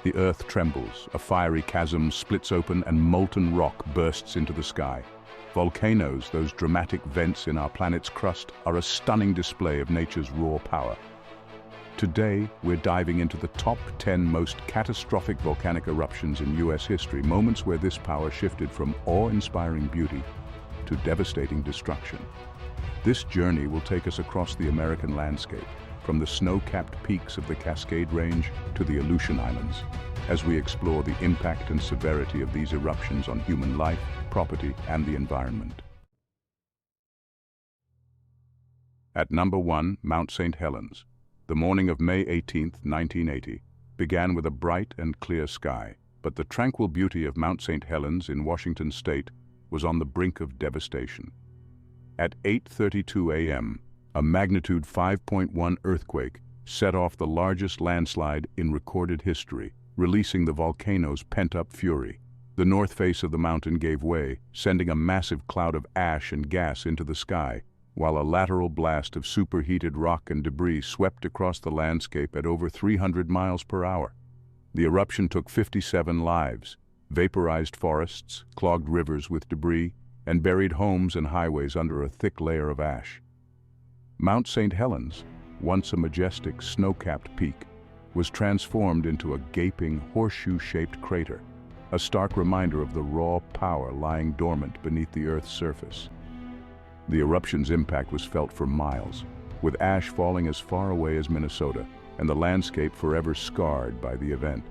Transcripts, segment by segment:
The earth trembles, a fiery chasm splits open and molten rock bursts into the sky. Volcanoes, those dramatic vents in our planet's crust, are a stunning display of nature's raw power. Today, we're diving into the top 10 most catastrophic volcanic eruptions in US history, moments where this power shifted from awe-inspiring beauty to devastating destruction. This journey will take us across the American landscape, from the snow-capped peaks of the Cascade Range to the Aleutian Islands, as we explore the impact and severity of these eruptions on human life, property, and the environment. At number 1, Mount St. Helens. The morning of May 18, 1980, began with a bright and clear sky, but the tranquil beauty of Mount St. Helens in Washington state was on the brink of devastation. At 8:32 a.m., a magnitude 5.1 earthquake set off the largest landslide in recorded history, releasing the volcano's pent-up fury. The north face of the mountain gave way, sending a massive cloud of ash and gas into the sky, while a lateral blast of superheated rock and debris swept across the landscape at over 300 miles per hour. The eruption took 57 lives, vaporized forests, clogged rivers with debris, and buried homes and highways under a thick layer of ash. Mount St. Helens, once a majestic snow-capped peak, was transformed into a gaping horseshoe-shaped crater, a stark reminder of the raw power lying dormant beneath the Earth's surface. The eruption's impact was felt for miles, with ash falling as far away as Minnesota, and the landscape forever scarred by the event.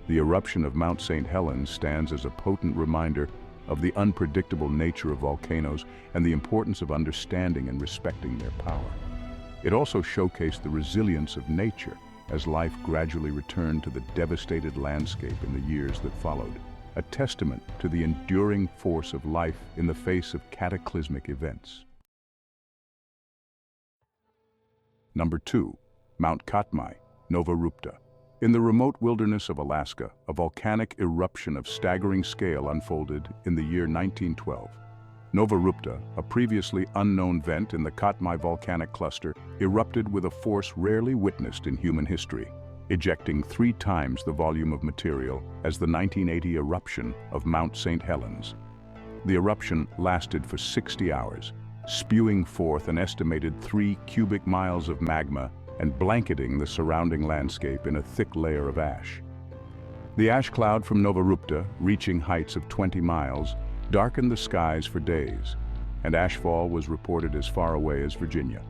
The eruption of Mount St. Helens stands as a potent reminder of the unpredictable nature of volcanoes and the importance of understanding and respecting their power. It also showcased the resilience of nature as life gradually returned to the devastated landscape in the years that followed, a testament to the enduring force of life in the face of cataclysmic events. Number 2, Mount Katmai, Nova Rupta. In the remote wilderness of Alaska, a volcanic eruption of staggering scale unfolded in the year 1912. Nova Rupta, a previously unknown vent in the Katmai volcanic cluster, erupted with a force rarely witnessed in human history, ejecting 3 times the volume of material as the 1980 eruption of Mount St. Helens. The eruption lasted for 60 hours, spewing forth an estimated 3 cubic miles of magma and blanketing the surrounding landscape in a thick layer of ash. The ash cloud from Nova Rupta, reaching heights of 20 miles, darkened the skies for days, and ashfall was reported as far away as Virginia.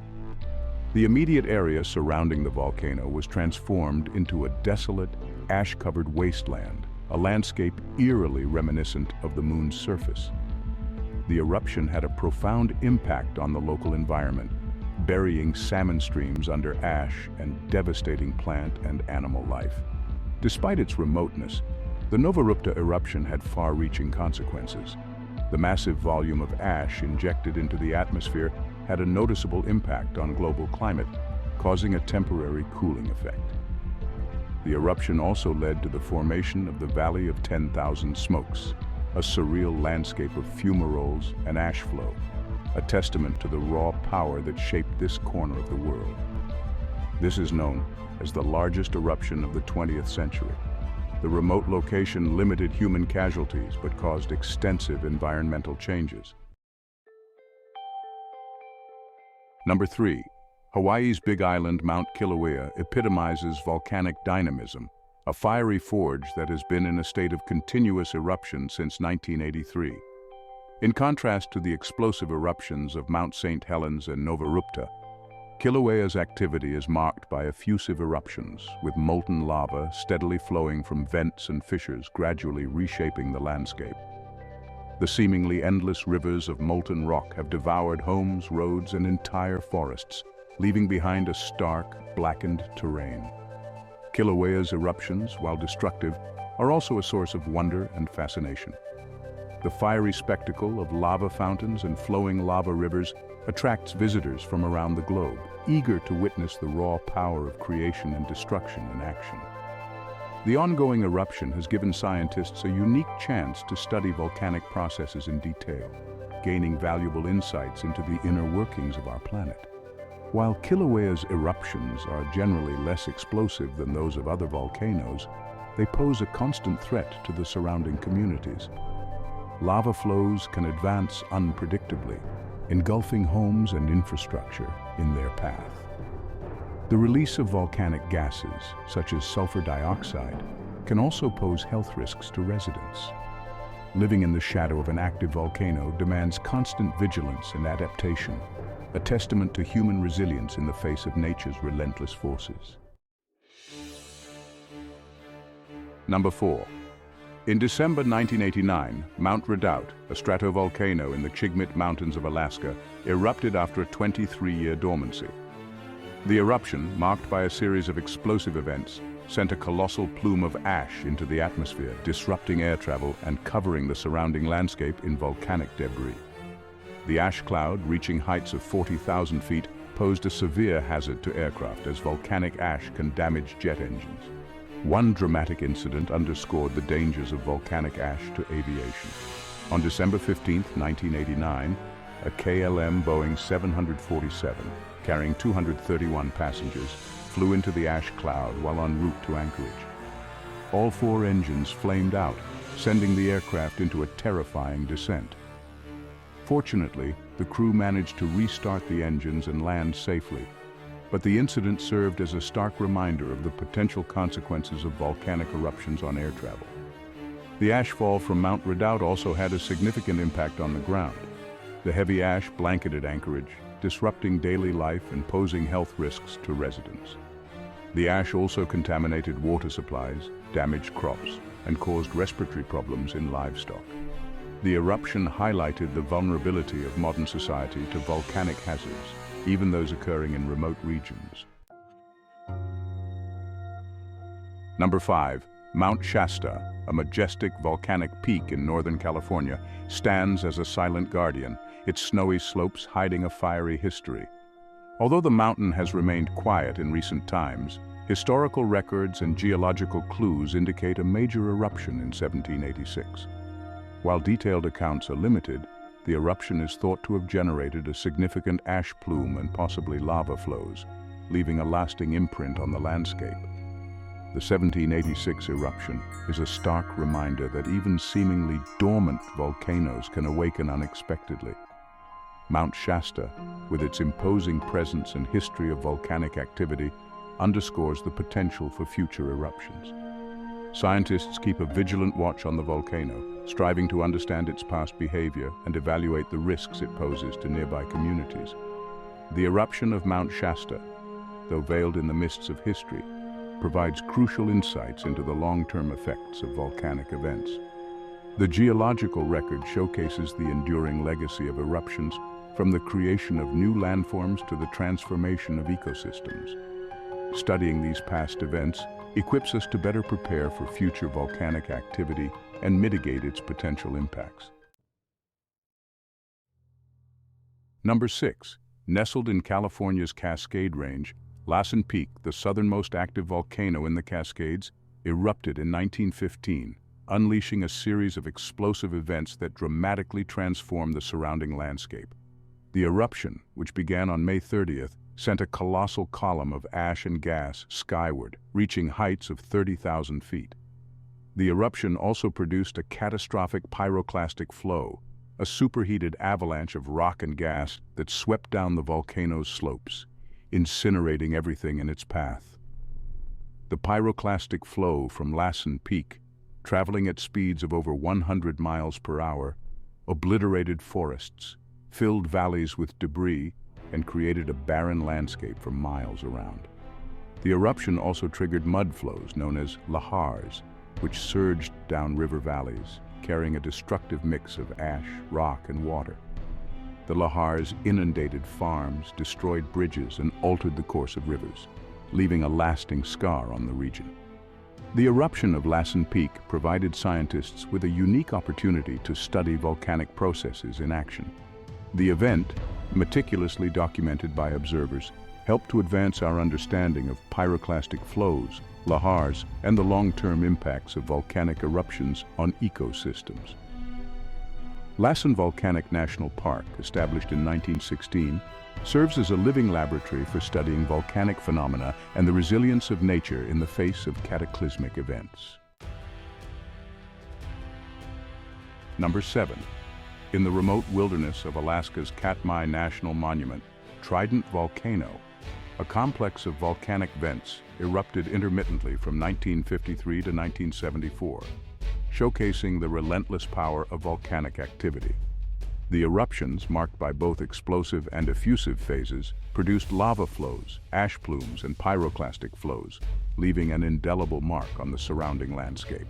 The immediate area surrounding the volcano was transformed into a desolate, ash-covered wasteland, a landscape eerily reminiscent of the moon's surface. The eruption had a profound impact on the local environment, burying salmon streams under ash and devastating plant and animal life. Despite its remoteness, the Nova Rupta eruption had far-reaching consequences. The massive volume of ash injected into the atmosphere had a noticeable impact on global climate, causing a temporary cooling effect. The eruption also led to the formation of the Valley of 10,000 Smokes, a surreal landscape of fumaroles and ash flow, a testament to the raw power that shaped this corner of the world. This is known as the largest eruption of the 20th century. The remote location limited human casualties but caused extensive environmental changes. Number 3, Hawaii's Big Island Mount Kilauea epitomizes volcanic dynamism, a fiery forge that has been in a state of continuous eruption since 1983. In contrast to the explosive eruptions of Mount St. Helens and Nova Rupta, Kilauea's activity is marked by effusive eruptions, with molten lava steadily flowing from vents and fissures gradually reshaping the landscape. The seemingly endless rivers of molten rock have devoured homes, roads, and entire forests, leaving behind a stark, blackened terrain. Kilauea's eruptions, while destructive, are also a source of wonder and fascination. The fiery spectacle of lava fountains and flowing lava rivers attracts visitors from around the globe, eager to witness the raw power of creation and destruction in action. The ongoing eruption has given scientists a unique chance to study volcanic processes in detail, gaining valuable insights into the inner workings of our planet. While Kilauea's eruptions are generally less explosive than those of other volcanoes, they pose a constant threat to the surrounding communities. Lava flows can advance unpredictably, engulfing homes and infrastructure in their path. The release of volcanic gases, such as sulfur dioxide, can also pose health risks to residents. Living in the shadow of an active volcano demands constant vigilance and adaptation, a testament to human resilience in the face of nature's relentless forces. Number 4. In December 1989, Mount Redoubt, a stratovolcano in the Chigmit Mountains of Alaska, erupted after a 23-year dormancy. The eruption, marked by a series of explosive events, sent a colossal plume of ash into the atmosphere, disrupting air travel and covering the surrounding landscape in volcanic debris. The ash cloud, reaching heights of 40,000 feet, posed a severe hazard to aircraft as volcanic ash can damage jet engines. One dramatic incident underscored the dangers of volcanic ash to aviation. On December 15, 1989, a KLM Boeing 747, carrying 231 passengers, flew into the ash cloud while en route to Anchorage. All 4 engines flamed out, sending the aircraft into a terrifying descent. Fortunately, the crew managed to restart the engines and land safely, but the incident served as a stark reminder of the potential consequences of volcanic eruptions on air travel. The ashfall from Mount Redoubt also had a significant impact on the ground. The heavy ash blanketed Anchorage, disrupting daily life and posing health risks to residents. The ash also contaminated water supplies, damaged crops, and caused respiratory problems in livestock. The eruption highlighted the vulnerability of modern society to volcanic hazards, even those occurring in remote regions. Number 5. Mount Shasta, a majestic volcanic peak in Northern California, stands as a silent guardian, its snowy slopes hiding a fiery history. Although the mountain has remained quiet in recent times, historical records and geological clues indicate a major eruption in 1786. While detailed accounts are limited, the eruption is thought to have generated a significant ash plume and possibly lava flows, leaving a lasting imprint on the landscape. The 1786 eruption is a stark reminder that even seemingly dormant volcanoes can awaken unexpectedly. Mount Shasta, with its imposing presence and history of volcanic activity, underscores the potential for future eruptions. Scientists keep a vigilant watch on the volcano, striving to understand its past behavior and evaluate the risks it poses to nearby communities. The eruption of Mount Shasta, though veiled in the mists of history, provides crucial insights into the long-term effects of volcanic events. The geological record showcases the enduring legacy of eruptions, from the creation of new landforms to the transformation of ecosystems. Studying these past events equips us to better prepare for future volcanic activity and mitigate its potential impacts. Number 6. Nestled in California's Cascade Range, Lassen Peak, the southernmost active volcano in the Cascades, erupted in 1915, unleashing a series of explosive events that dramatically transformed the surrounding landscape. The eruption, which began on May 30th, sent a colossal column of ash and gas skyward, reaching heights of 30,000 feet. The eruption also produced a catastrophic pyroclastic flow, a superheated avalanche of rock and gas that swept down the volcano's slopes, incinerating everything in its path. The pyroclastic flow from Lassen Peak, traveling at speeds of over 100 miles per hour, obliterated forests, filled valleys with debris, and created a barren landscape for miles around. The eruption also triggered mud flows known as lahars, which surged down river valleys, carrying a destructive mix of ash, rock, and water. The lahars inundated farms, destroyed bridges, and altered the course of rivers, leaving a lasting scar on the region. The eruption of Lassen Peak provided scientists with a unique opportunity to study volcanic processes in action. The event, meticulously documented by observers, helped to advance our understanding of pyroclastic flows, lahars, and the long-term impacts of volcanic eruptions on ecosystems. Lassen Volcanic National Park, established in 1916, serves as a living laboratory for studying volcanic phenomena and the resilience of nature in the face of cataclysmic events. Number 7. In the remote wilderness of Alaska's Katmai National Monument, Trident Volcano, a complex of volcanic vents, erupted intermittently from 1953 to 1974, showcasing the relentless power of volcanic activity. The eruptions, marked by both explosive and effusive phases, produced lava flows, ash plumes, and pyroclastic flows, leaving an indelible mark on the surrounding landscape.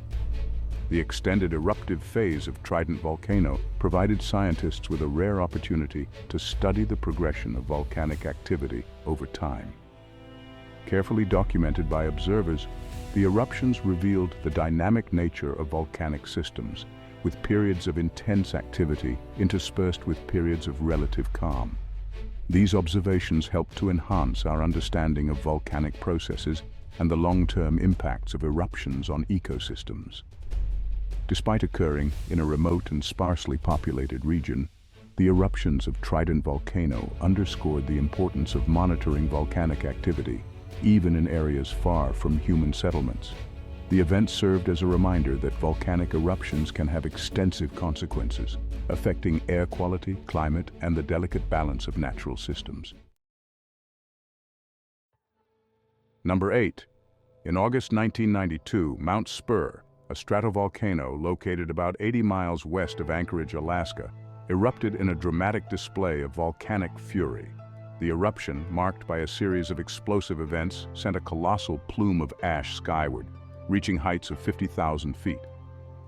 The extended eruptive phase of Trident Volcano provided scientists with a rare opportunity to study the progression of volcanic activity over time. Carefully documented by observers, the eruptions revealed the dynamic nature of volcanic systems, with periods of intense activity interspersed with periods of relative calm. These observations helped to enhance our understanding of volcanic processes and the long-term impacts of eruptions on ecosystems. Despite occurring in a remote and sparsely populated region, the eruptions of Trident Volcano underscored the importance of monitoring volcanic activity, even in areas far from human settlements. The event served as a reminder that volcanic eruptions can have extensive consequences, affecting air quality, climate, and the delicate balance of natural systems. Number 8. In August 1992, Mount Spur, a stratovolcano located about 80 miles west of Anchorage, Alaska, erupted in a dramatic display of volcanic fury. The eruption, marked by a series of explosive events, sent a colossal plume of ash skyward, reaching heights of 50,000 feet.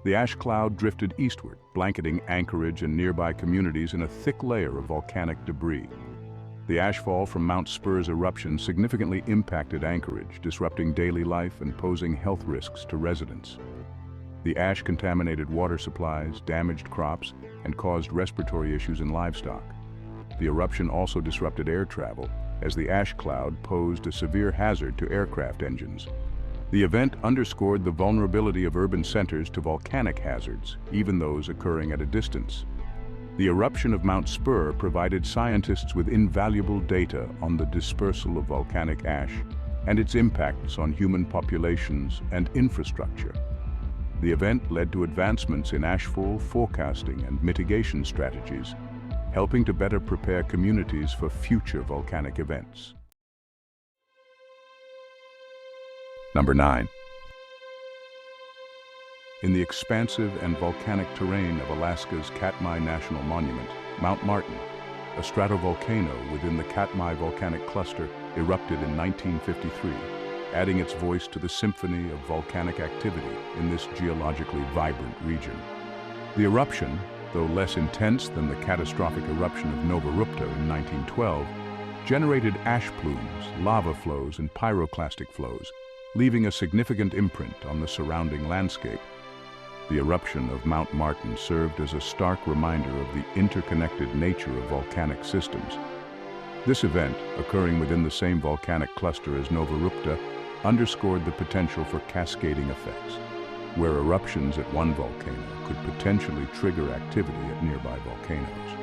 The ash cloud drifted eastward, blanketing Anchorage and nearby communities in a thick layer of volcanic debris. The ashfall from Mount Spur's eruption significantly impacted Anchorage, disrupting daily life and posing health risks to residents. The ash contaminated water supplies, damaged crops, and caused respiratory issues in livestock. The eruption also disrupted air travel, as the ash cloud posed a severe hazard to aircraft engines. The event underscored the vulnerability of urban centers to volcanic hazards, even those occurring at a distance. The eruption of Mount Spur provided scientists with invaluable data on the dispersal of volcanic ash and its impacts on human populations and infrastructure. The event led to advancements in ashfall forecasting and mitigation strategies, helping to better prepare communities for future volcanic events. Number 9. In the expansive and volcanic terrain of Alaska's Katmai National Monument, Mount Martin, a stratovolcano within the Katmai volcanic cluster, erupted in 1953, adding its voice to the symphony of volcanic activity in this geologically vibrant region. The eruption, though less intense than the catastrophic eruption of Nova Rupta in 1912, generated ash plumes, lava flows, and pyroclastic flows, leaving a significant imprint on the surrounding landscape. The eruption of Mount Martin served as a stark reminder of the interconnected nature of volcanic systems. This event, occurring within the same volcanic cluster as Nova Rupta, underscored the potential for cascading effects, where eruptions at one volcano could potentially trigger activity at nearby volcanoes.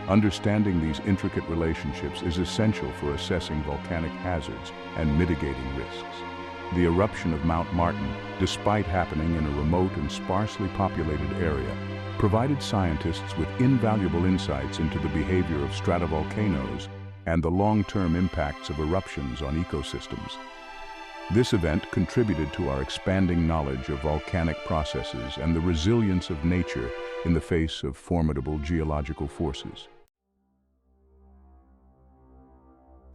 Understanding these intricate relationships is essential for assessing volcanic hazards and mitigating risks. The eruption of Mount Martin, despite happening in a remote and sparsely populated area, provided scientists with invaluable insights into the behavior of stratovolcanoes and the long-term impacts of eruptions on ecosystems. This event contributed to our expanding knowledge of volcanic processes and the resilience of nature in the face of formidable geological forces.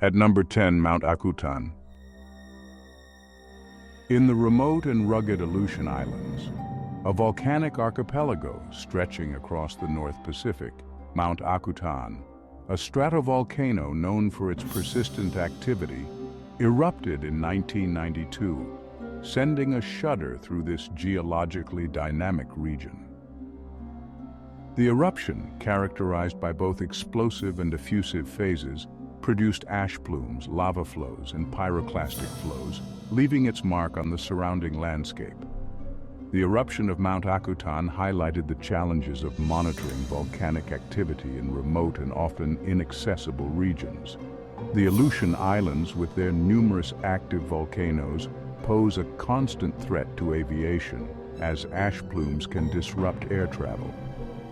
At number 10, Mount Akutan. In the remote and rugged Aleutian Islands, a volcanic archipelago stretching across the North Pacific, Mount Akutan, a stratovolcano known for its persistent activity, erupted in 1992, sending a shudder through this geologically dynamic region. The eruption, characterized by both explosive and effusive phases, produced ash plumes, lava flows, and pyroclastic flows, leaving its mark on the surrounding landscape. The eruption of Mount Akutan highlighted the challenges of monitoring volcanic activity in remote and often inaccessible regions. The Aleutian Islands, with their numerous active volcanoes, pose a constant threat to aviation, as ash plumes can disrupt air travel.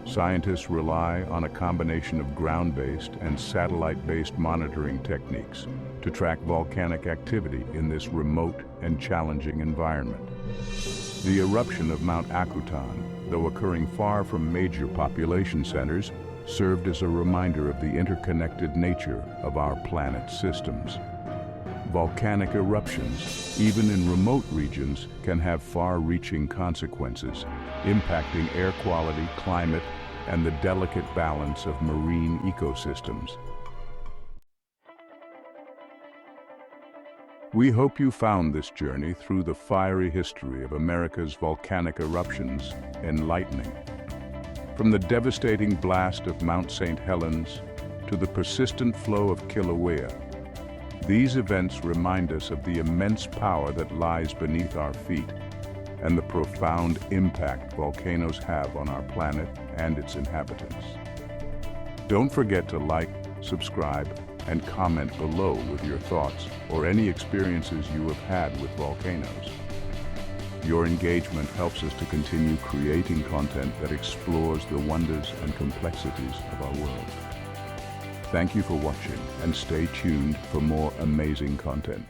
Scientists rely on a combination of ground-based and satellite-based monitoring techniques to track volcanic activity in this remote and challenging environment. The eruption of Mount Akutan, though occurring far from major population centers, served as a reminder of the interconnected nature of our planet's systems. Volcanic eruptions, even in remote regions, can have far-reaching consequences, impacting air quality, climate, and the delicate balance of marine ecosystems. We hope you found this journey through the fiery history of America's volcanic eruptions enlightening. From the devastating blast of Mount St. Helens to the persistent flow of Kilauea, these events remind us of the immense power that lies beneath our feet and the profound impact volcanoes have on our planet and its inhabitants. Don't forget to like, subscribe, and comment below with your thoughts or any experiences you have had with volcanoes. Your engagement helps us to continue creating content that explores the wonders and complexities of our world. Thank you for watching, and stay tuned for more amazing content.